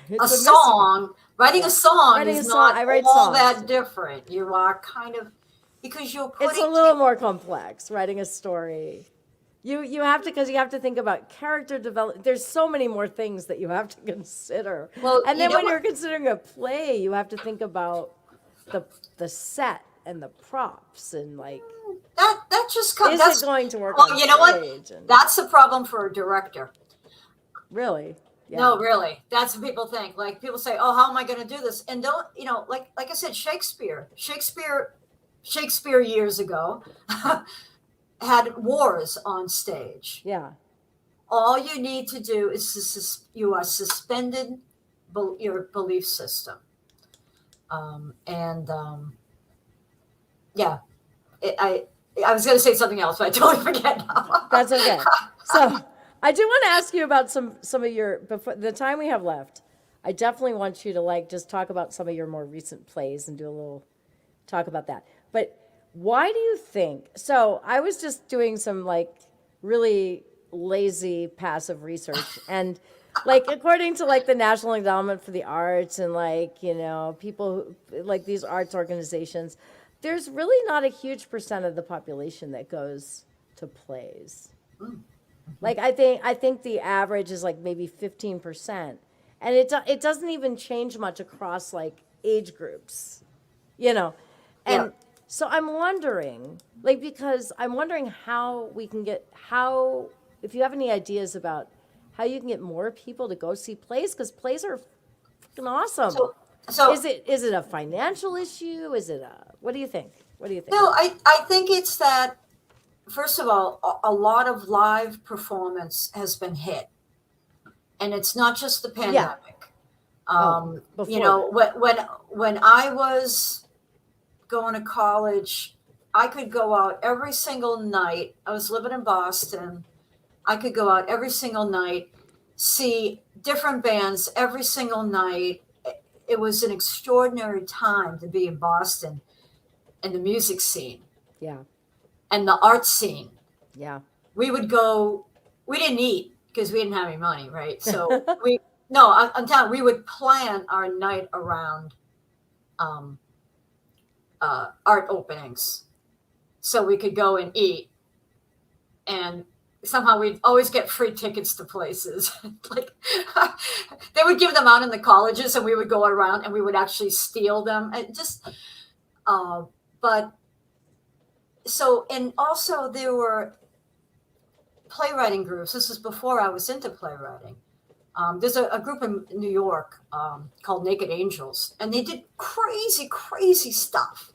It's song, writing a song Writing is a song- not I write all songs. that different. You are kind of, because you're putting. It's a little more complex writing a story. You have to because you have to think about character development. There's so many more things that you have to consider. Well, and you then know when what- you're considering a play, you have to think about the set and the props and like that just comes. is it going to work Well, on you know what? stage? And That's a problem for a director. really, yeah. No, really. That's what people think. Like people say, "Oh, how am I going to do this?" And don't, like I said, Shakespeare years ago had wars on stage. Yeah. All you need to do is you are suspended your belief system. Yeah, I was going to say something else, but I totally forget now. That's okay. So I do want to ask you about some of your before the time we have left. I definitely want you to like just talk about some of your more recent plays and do a little talk about that. But why do you think? So I was just doing some like really lazy passive research and like according to like the National Endowment for the Arts and like people who, like these arts organizations, there's really not a huge percent of the population that goes to plays. Like I think the average is like maybe 15%, and it doesn't even change much across like age groups, And Yeah. so I'm wondering, like, because I'm wondering how we can if you have any ideas about how you can get more people to go see plays, because plays are freaking awesome. So Is it a financial issue? Is it what do you think? What do you think? no, I think it's that first of all, a lot of live performance has been hit, and it's not just the pandemic. You know, when I was going to college, I could go out every single night. I was living in Boston. I could go out every single night, see different bands every single night. It was an extraordinary time to be in Boston and the music scene. Yeah. And the art scene. Yeah. We would go, we didn't eat because we didn't have any money, right? So I'm telling you, we would plan our night around art openings. So we could go and eat. And somehow we'd always get free tickets to places. Like they would give them out in the colleges and we would go around and we would actually steal them. And just, but so, and also there were playwriting groups. This is before I was into playwriting. There's a group in New York called Naked Angels, and they did crazy, crazy stuff.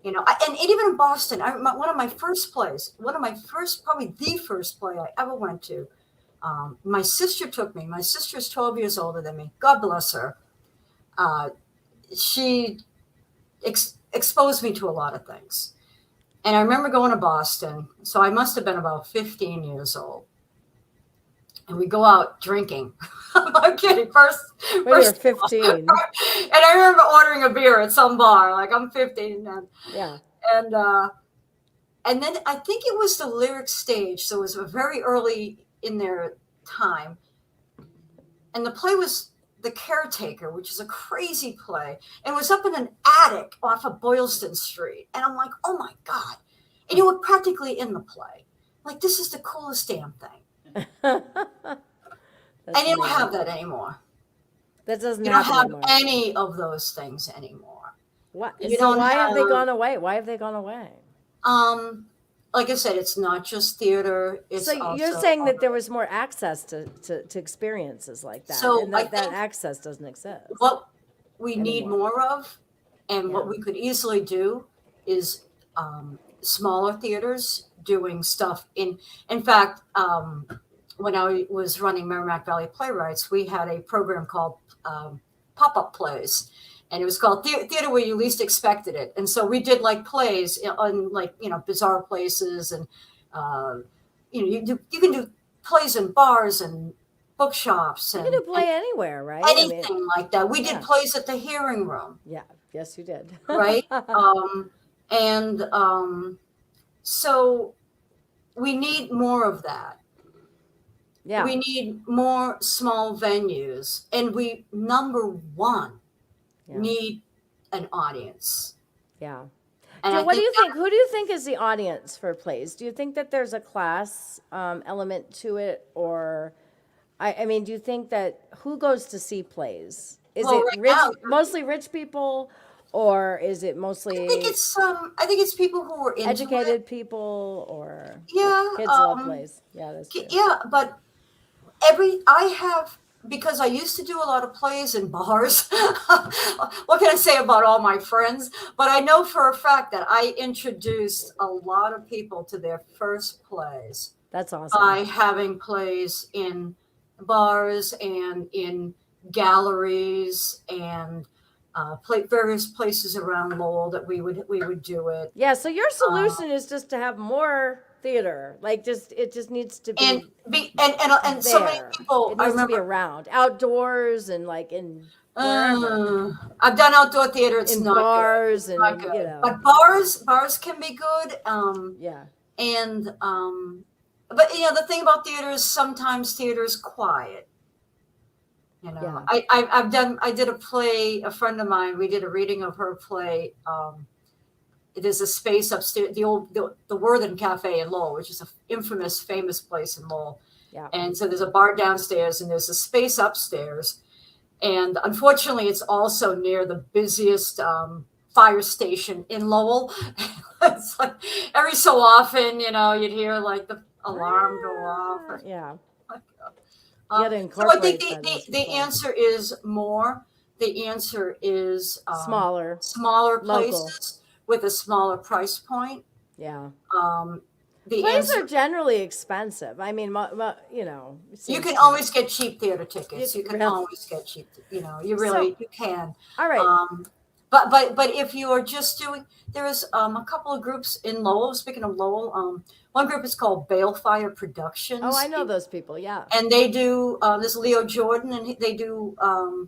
You know, and even in Boston, one of my first, probably the first play I ever went to, my sister took me. My sister's 12 years older than me. God bless her. She exposed me to a lot of things. And I remember going to Boston. So I must have been about 15 years old. And we go out drinking. I'm not kidding. First you're 15. And I remember ordering a beer at some bar. Like I'm 15 then. Yeah. And then I think it was the lyric stage. So it was very early in their time. And the play was The Caretaker, which is a crazy play. And it was up in an attic off of Boylston Street. And I'm like, oh my God. And you were practically in the play. Like, this is the coolest damn thing. And you don't have that anymore. That doesn't You don't have anymore. any of those things anymore. What? So why have they gone away? Why have they gone away? Like I said, it's not just theater. It's so you're saying that there was more access to experiences like that, So and that access doesn't exist. What we need more of, and what we could easily do, is smaller theaters doing stuff. In fact, when I was running Merrimack Valley Playwrights, we had a program called pop-up plays. And it was called Theater Where You Least Expected It. And so we did like plays on like, bizarre places. And, you can do plays in bars and bookshops. And, you can do play anywhere, right? Anything like that. We did plays at the Hearing Room. Yeah. Yes, you did. Right. So we need more of that. Yeah. We need more small venues. And we, number one, need an audience. Yeah. And so what do you think? Who do you think is the audience for plays? Do you think that there's a class element to it, or, I mean, do you think that who goes to see plays? Is it mostly rich people, or is it mostly? I think it's people who are into educated people, or kids love plays. Yeah, that's true. Yeah, but because I used to do a lot of plays in bars. What can I say about all my friends? But I know for a fact that I introduced a lot of people to their first plays. That's awesome. By having plays in bars and in galleries and various places around Lowell that we would do it. Yeah. So your solution is just to have more theater, like it just needs to be and so many people. It needs to be around outdoors and like in wherever. I've done outdoor theater. It's in not bars good. and Not good. But bars can be good. Yeah. And but the thing about theater is sometimes theater is quiet. Yeah. I did a play. A friend of mine. We did a reading of her play. There's a space upstairs, the Worthen Cafe in Lowell, which is an infamous, famous place in Lowell. Yeah. And so there's a bar downstairs and there's a space upstairs. And unfortunately, it's also near the busiest fire station in Lowell. It's like every so often, you'd hear like the alarm go off. Yeah. So I think the answer is more. The answer is smaller places. Local. With a smaller price point. Yeah. the Plays answer, are generally expensive. I mean, you know, it you seems can to me. always get cheap theater tickets. You can Really? always get cheap, you know, you So, really, you can. all right. But if you are just doing, there is a couple of groups in Lowell. Speaking of Lowell, one group is called Balefire Productions. Oh, I know those people. Yeah. And they do, this Leo Jordan, and they do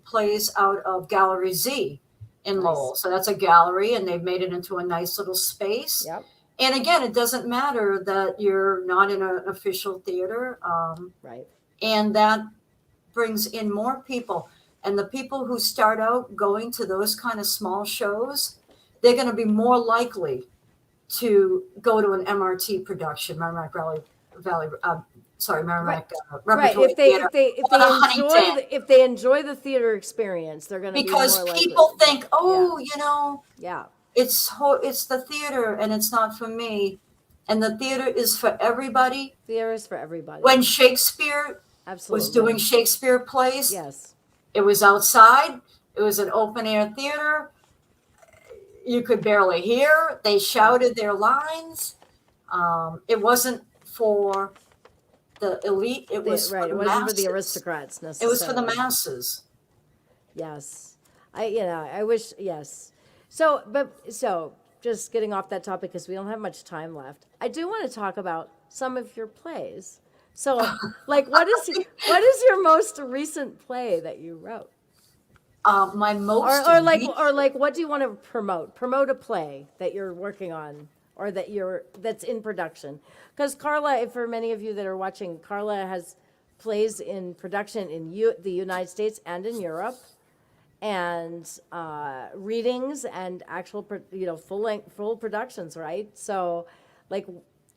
plays out of Gallery Z in Nice. Lowell. So that's a gallery, and they've made it into a nice little space. Yep. And again, it doesn't matter that you're not in an official theater. Right. And that brings in more people. And the people who start out going to those kind of small shows, they're going to be more likely to go to an MRT production, Merrimack Valley, Merrimack Right. Repertory Theater, If they enjoy the theater experience, they're going to be more because likely. people think, oh, you know, Yeah. it's the theater and it's not for me. And the theater is for everybody. Theater is for everybody. When Shakespeare Absolutely. was doing Shakespeare plays, Yes. it was outside. It was an open air theater. You could barely hear. They shouted their lines. It wasn't for the elite. It was right. It wasn't for the aristocrats necessarily. It was for the masses. Yes. I wish, yes. So just getting off that topic because we don't have much time left. I do want to talk about some of your plays. So, like, what is your most recent play that you wrote? My most or like what do you want to promote? Promote a play that you're working on or that's in production. Because Carla, for many of you that are watching, Carla has plays in production in the United States and in Europe, and readings and actual full productions, right? So, like,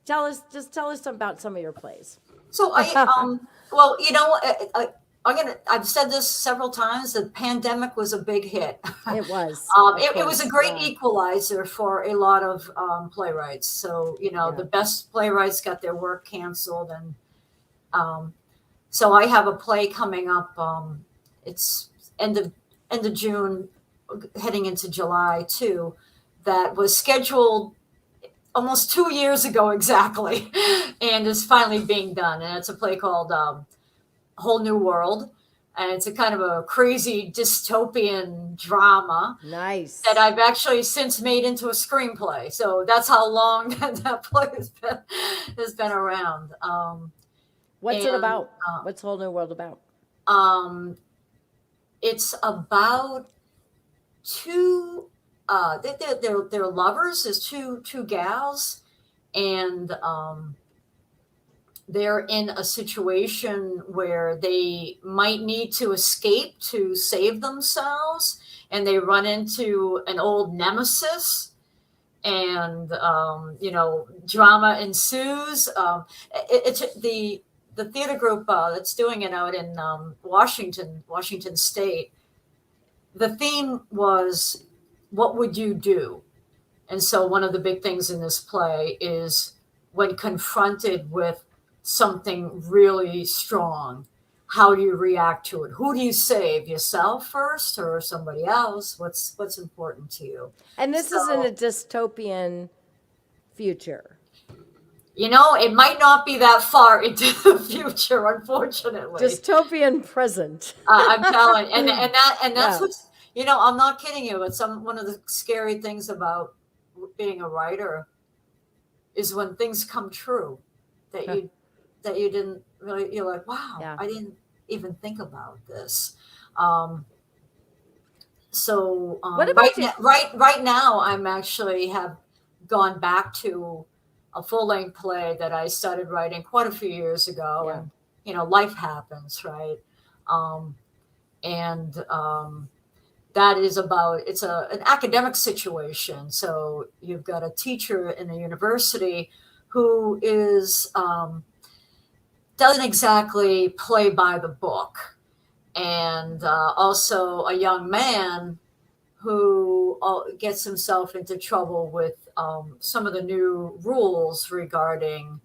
tell us about some of your plays. So well, you know, I've said this several times. The pandemic was a big hit. It was. It was a great equalizer for a lot of playwrights. So, you know, the best playwrights got their work canceled, and so I have a play coming up. It's end of June, heading into July too. That was scheduled almost 2 years ago exactly, and is finally being done. And it's a play called Whole New World, and it's a kind of a crazy dystopian drama. Nice. That I've actually since made into a screenplay. So that's how long that play has been around. What's it about? What's Whole New World about? It's about two. They're lovers. There's two gals, and they're in a situation where they might need to escape to save themselves, and they run into an old nemesis, and you know, drama ensues. It's the theater group that's doing it out in Washington State. The theme was, what would you do? And so one of the big things in this play is when confronted with something really strong, how do you react to it? Who do you save? Yourself first or somebody else? What's important to you? And this is in a dystopian future. You know, it might not be that far into the future, unfortunately. Dystopian present. I'm telling, and that's what's, you know, I'm not kidding you. But one of the scary things about being a writer is when things come true that you didn't really. You're like, wow, I didn't even think about this. So what about right now, I'm actually have gone back to a full-length play that I started writing quite a few years ago, and you know, life happens, right? That is about, it's an academic situation. So you've got a teacher in a university who is doesn't exactly play by the book, and also a young man who gets himself into trouble with some of the new rules regarding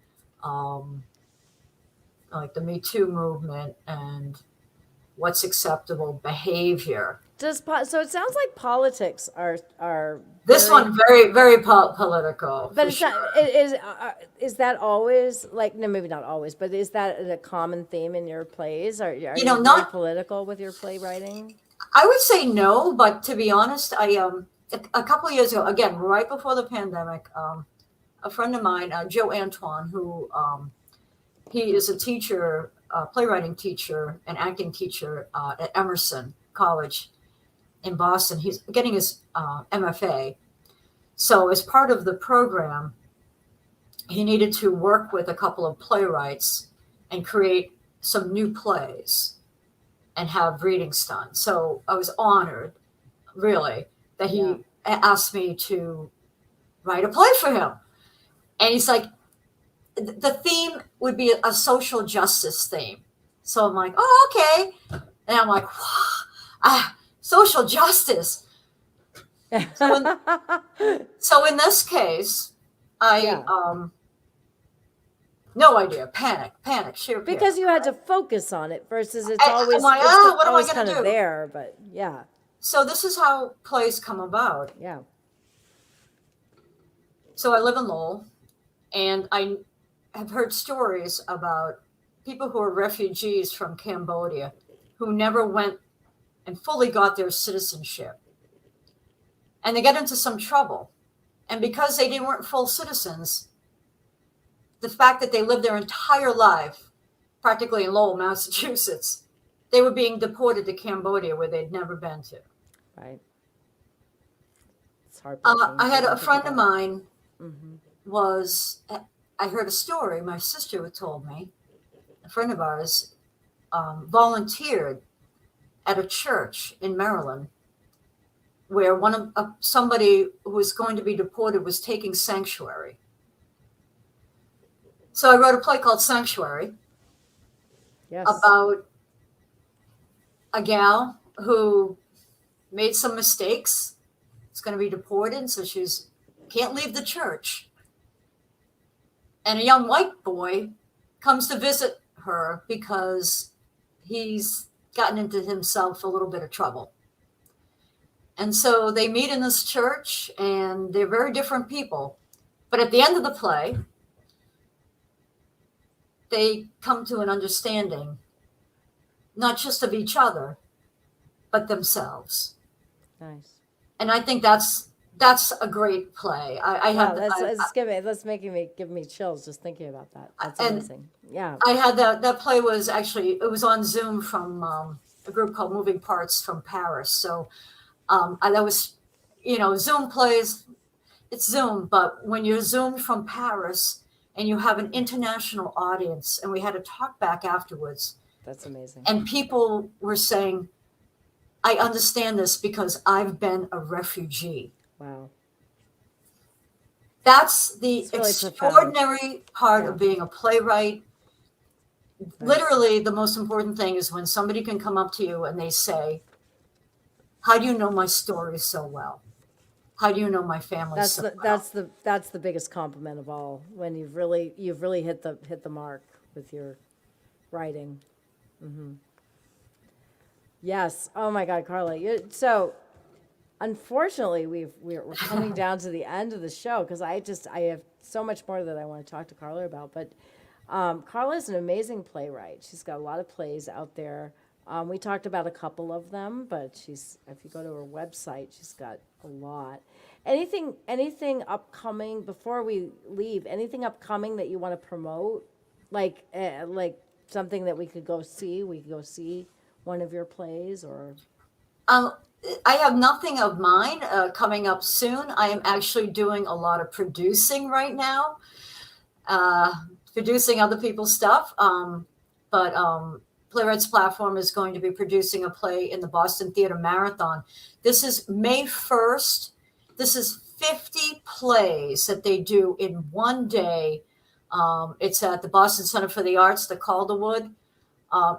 like the Me Too movement and what's acceptable behavior. So it sounds like politics are This very, one very very political. but For it's sure. not. Is that always like, no, maybe not always, but is that a common theme in your plays? Are you very Not. political with your playwriting? I would say no, but to be honest, a couple of years ago, again, right before the pandemic, a friend of mine, Joe Antoine, who he is a teacher, playwriting teacher and acting teacher at Emerson College in Boston. He's getting his MFA. So as part of the program, he needed to work with a couple of playwrights and create some new plays and have readings done. So I was honored, really, that he asked me to write a play for him. And he's like, the theme would be a social justice theme. So I'm like, oh, okay. And I'm like, social justice. So in this case, no idea, panic, sheer panic. Because you had to focus on it versus it's always, I'm like, it's what am I always gonna kind do? of there, but yeah. So this is how plays come about. Yeah. So I live in Lowell, and I have heard stories about people who are refugees from Cambodia who never went and fully got their citizenship. And they get into some trouble. And because they weren't full citizens, the fact that they lived their entire life, practically in Lowell, Massachusetts, they were being deported to Cambodia where they'd never been to. Right. It's heartbreaking. I had a friend of mine Mm-hmm. I heard a story, my sister told me, a friend of ours volunteered at a church in Maryland where somebody who was going to be deported was taking sanctuary. So I wrote a play called Sanctuary about a gal who made some mistakes. Is going to be deported, so she's can't leave the church. And a young white boy comes to visit her because he's gotten into himself a little bit of trouble. And so they meet in this church, and they're very different people. But at the end of the play, they come to an understanding, not just of each other, but themselves. Nice. And I think that's a great play. That's giving me chills just thinking about that. That's amazing. Yeah. I had that play it was on Zoom from a group called Moving Parts from Paris. So that was, Zoom plays, it's Zoom, but when you're Zoomed from Paris and you have an international audience, and we had to talk back afterwards. That's amazing. And people were saying, I understand this because I've been a refugee. Wow. That's the really extraordinary part of being a playwright. Right. Literally, the most important thing is when somebody can come up to you and they say, how do you know my story so well? How do you know my family so well? That's the biggest compliment of all, when you've really hit the mark with your writing. Mm-hmm. Yes. Oh my God, Carla. So unfortunately, we're coming down to the end of the show because I have so much more that I want to talk to Carla about. But Carla is an amazing playwright. She's got a lot of plays out there. We talked about a couple of them, but if you go to her website, she's got a lot. Anything upcoming before we leave? Anything upcoming that you want to promote? Like something that we could go see? We could go see one of your plays, or? I have nothing of mine coming up soon. I am actually doing a lot of producing right now, producing other people's stuff. But Playwrights platform is going to be producing a play in the Boston Theater Marathon. This is May 1st. This is 50 plays that they do in one day. It's at the Boston Center for the Arts, the Calderwood.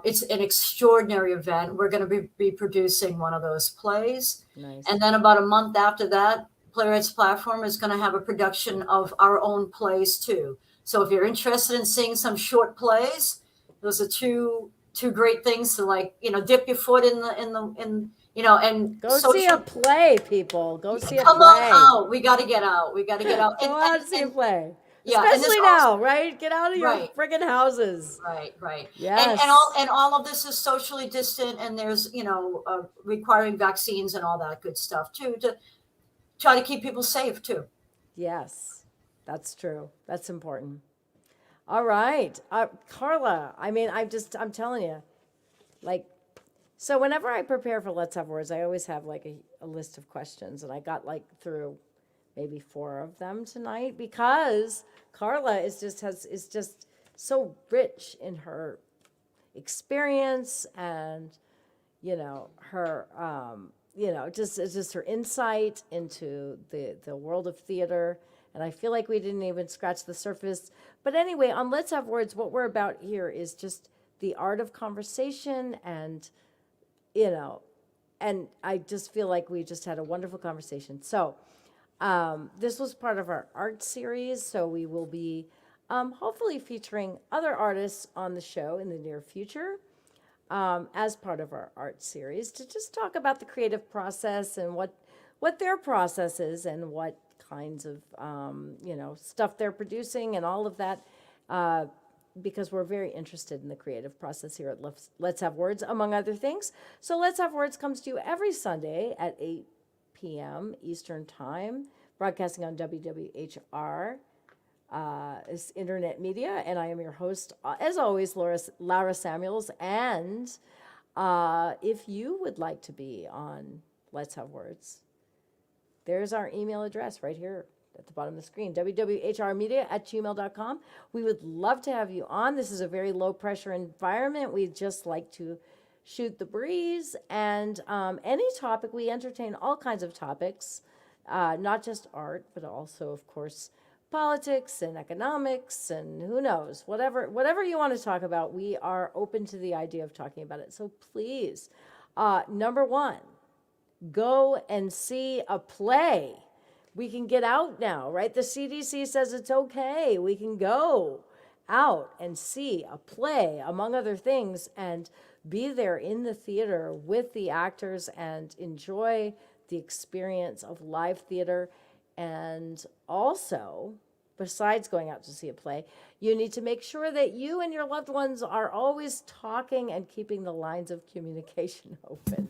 It's an extraordinary event. We're going to be producing one of those plays. Nice. And then about a month after that, Playwrights platform is going to have a production of our own plays too. So if you're interested in seeing some short plays, those are two great things to dip your foot in and Go see a social. play, people. Go see a Come on play. out. We got to get out. We got to get out. Go out and see a play. Yeah, and this Especially also, now, right? Get out of your right, friggin' houses. right. Yes. And all of this is socially distant, and there's requiring vaccines and all that good stuff too, to try to keep people safe too. Yes, that's true. That's important. All right. Carla, I mean, I'm telling you, like, so whenever I prepare for Let's Have Words, I always have like a list of questions, and I got like through maybe 4 of them tonight because Carla is just so rich in her experience and her just her insight into the world of theater. And I feel like we didn't even scratch the surface. But anyway, on Let's Have Words, what we're about here is just the art of conversation, and and I just feel like we just had a wonderful conversation. So this was part of our art series, so we will be hopefully featuring other artists on the show in the near future as part of our art series to just talk about the creative process and what their process is and what kinds of stuff they're producing and all of that, because we're very interested in the creative process here at Let's Have Words, among other things. So Let's Have Words comes to you every Sunday at 8 p.m. Eastern Time, broadcasting on WWHR. Is internet media, and I am your host, as always, Lara Samuels. And if you would like to be on Let's Have Words, there's our email address right here at the bottom of the screen, wwhrmedia@gmail.com. We would love to have you on. This is a very low-pressure environment. We just like to shoot the breeze, and any topic. We entertain all kinds of topics, not just art, but also, of course, politics and economics and who knows, whatever you want to talk about, we are open to the idea of talking about it. So please, number 1, go and see a play. We can get out now, right? The CDC says it's okay. We can go out and see a play, among other things, and be there in the theater with the actors and enjoy the experience of live theater. And also, besides going out to see a play, you need to make sure that you and your loved ones are always talking and keeping the lines of communication open.